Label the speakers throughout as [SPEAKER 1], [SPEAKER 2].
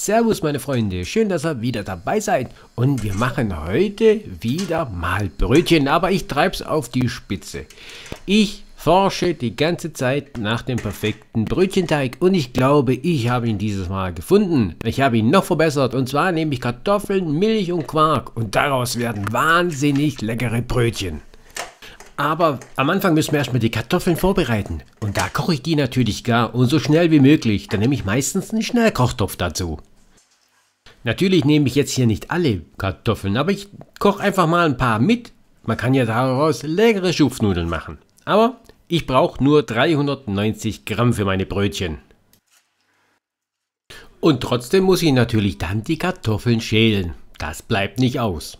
[SPEAKER 1] Servus meine Freunde, schön, dass ihr wieder dabei seid und wir machen heute wieder mal Brötchen, aber ich treib's auf die Spitze. Ich forsche die ganze Zeit nach dem perfekten Brötchenteig und ich glaube, ich habe ihn dieses Mal gefunden. Ich habe ihn noch verbessert und zwar nehme ich Kartoffeln, Milch und Quark und daraus werden wahnsinnig leckere Brötchen. Aber am Anfang müssen wir erstmal die Kartoffeln vorbereiten. Und da koche ich die natürlich gar und so schnell wie möglich. Dann nehme ich meistens einen Schnellkochtopf dazu. Natürlich nehme ich jetzt hier nicht alle Kartoffeln, aber ich koche einfach mal ein paar mit. Man kann ja daraus leckere Schupfnudeln machen. Aber ich brauche nur 390 Gramm für meine Brötchen. Und trotzdem muss ich natürlich dann die Kartoffeln schälen. Das bleibt nicht aus.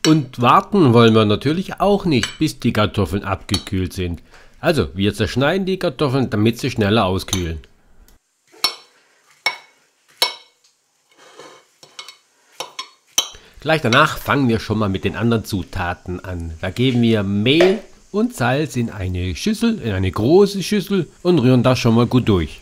[SPEAKER 1] Und warten wollen wir natürlich auch nicht, bis die Kartoffeln abgekühlt sind. Also, wir zerschneiden die Kartoffeln, damit sie schneller auskühlen. Gleich danach fangen wir schon mal mit den anderen Zutaten an. Da geben wir Mehl und Salz in eine Schüssel, in eine große Schüssel und rühren das schon mal gut durch.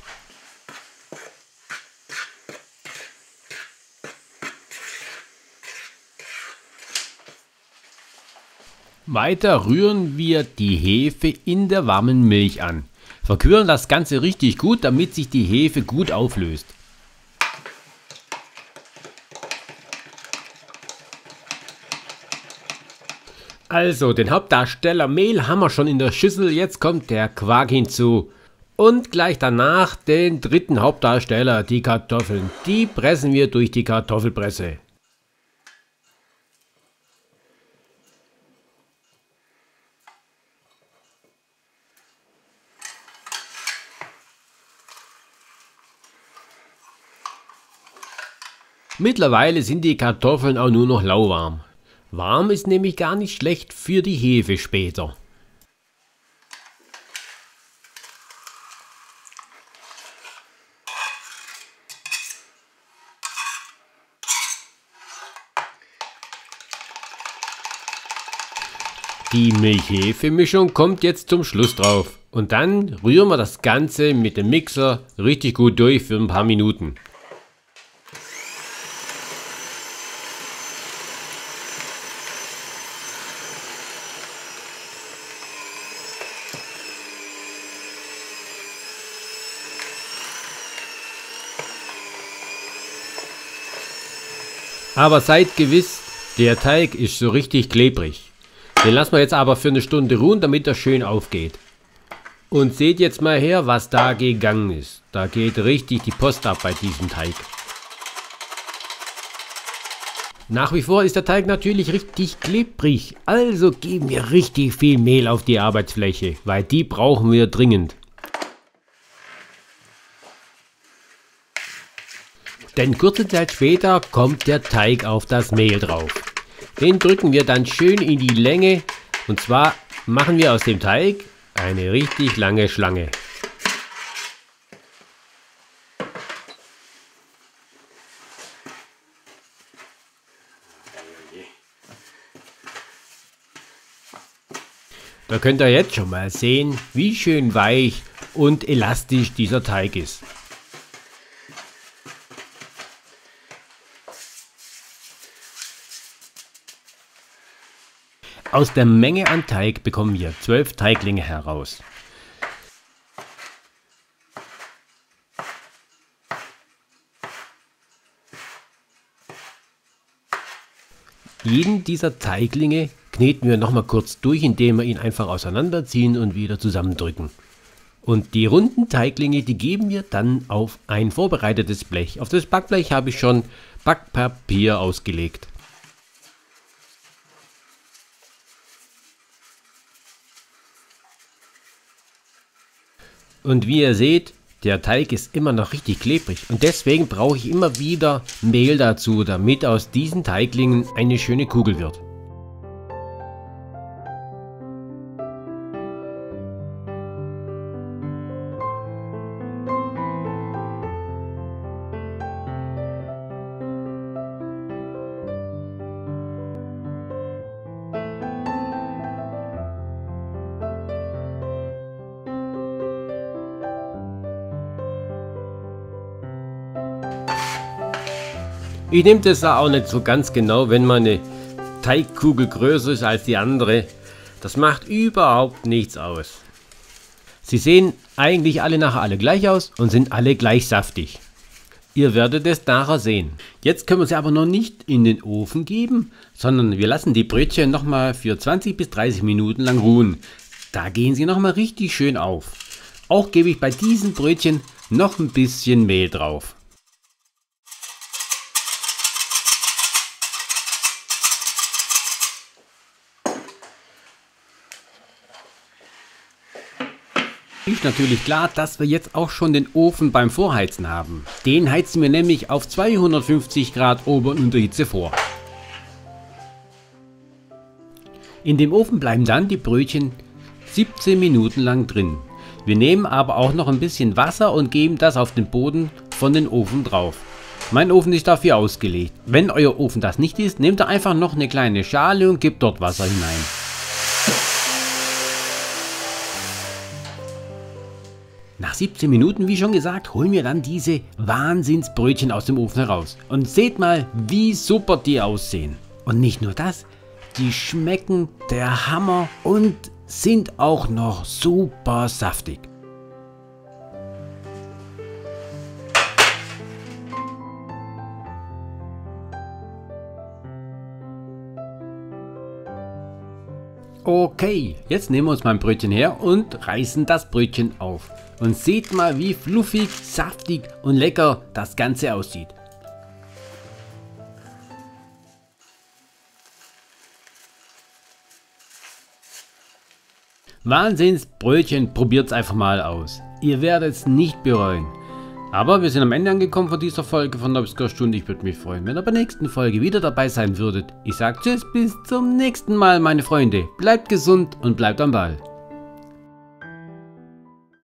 [SPEAKER 1] Weiter rühren wir die Hefe in der warmen Milch an. Verquirlen das Ganze richtig gut, damit sich die Hefe gut auflöst. Also, den Hauptdarsteller Mehl haben wir schon in der Schüssel, jetzt kommt der Quark hinzu. Und gleich danach den dritten Hauptdarsteller, die Kartoffeln. Die pressen wir durch die Kartoffelpresse. Mittlerweile sind die Kartoffeln auch nur noch lauwarm. Warm ist nämlich gar nicht schlecht für die Hefe später. Die Milch-Hefe-Mischung kommt jetzt zum Schluss drauf. Und dann rühren wir das Ganze mit dem Mixer richtig gut durch für ein paar Minuten. Aber seid gewiss, der Teig ist so richtig klebrig. Den lassen wir jetzt aber für eine Stunde ruhen, damit er schön aufgeht. Und seht jetzt mal her, was da gegangen ist. Da geht richtig die Post ab bei diesem Teig. Nach wie vor ist der Teig natürlich richtig klebrig. Also geben wir richtig viel Mehl auf die Arbeitsfläche, weil die brauchen wir dringend. Denn kurze Zeit später kommt der Teig auf das Mehl drauf. Den drücken wir dann schön in die Länge und zwar machen wir aus dem Teig eine richtig lange Schlange. Da könnt ihr jetzt schon mal sehen, wie schön weich und elastisch dieser Teig ist. Aus der Menge an Teig bekommen wir 12 Teiglinge heraus. Jeden dieser Teiglinge kneten wir nochmal kurz durch, indem wir ihn einfach auseinanderziehen und wieder zusammendrücken. Und die runden Teiglinge, die geben wir dann auf ein vorbereitetes Blech. Auf das Backblech habe ich schon Backpapier ausgelegt. Und wie ihr seht, der Teig ist immer noch richtig klebrig und deswegen brauche ich immer wieder Mehl dazu, damit aus diesen Teiglingen eine schöne Kugel wird. Ich nehme das auch nicht so ganz genau, wenn meine Teigkugel größer ist als die andere. Das macht überhaupt nichts aus. Sie sehen eigentlich alle gleich aus und sind alle gleich saftig. Ihr werdet es nachher sehen. Jetzt können wir sie aber noch nicht in den Ofen geben, sondern wir lassen die Brötchen nochmal für 20 bis 30 Minuten lang ruhen. Da gehen sie nochmal richtig schön auf. Auch gebe ich bei diesen Brötchen noch ein bisschen Mehl drauf. Ist natürlich klar, dass wir jetzt auch schon den Ofen beim Vorheizen haben. Den heizen wir nämlich auf 250 Grad Ober- und Unterhitze vor. In dem Ofen bleiben dann die Brötchen 17 Minuten lang drin. Wir nehmen aber auch noch ein bisschen Wasser und geben das auf den Boden von den Ofen drauf. Mein Ofen ist dafür ausgelegt. Wenn euer Ofen das nicht ist, nehmt ihr einfach noch eine kleine Schale und gebt dort Wasser hinein. Nach 17 Minuten, wie schon gesagt, holen wir dann diese Wahnsinnsbrötchen aus dem Ofen heraus. Und seht mal, wie super die aussehen. Und nicht nur das, die schmecken der Hammer und sind auch noch super saftig. Okay, jetzt nehmen wir uns mal ein Brötchen her und reißen das Brötchen auf. Und seht mal, wie fluffig, saftig und lecker das Ganze aussieht. Wahnsinnsbrötchen, probiert's einfach mal aus. Ihr werdet es nicht bereuen. Aber wir sind am Ende angekommen von dieser Folge von Nobsco-Stunde. Ich würde mich freuen, wenn ihr bei der nächsten Folge wieder dabei sein würdet. Ich sage tschüss, bis zum nächsten Mal, meine Freunde. Bleibt gesund und bleibt am Ball.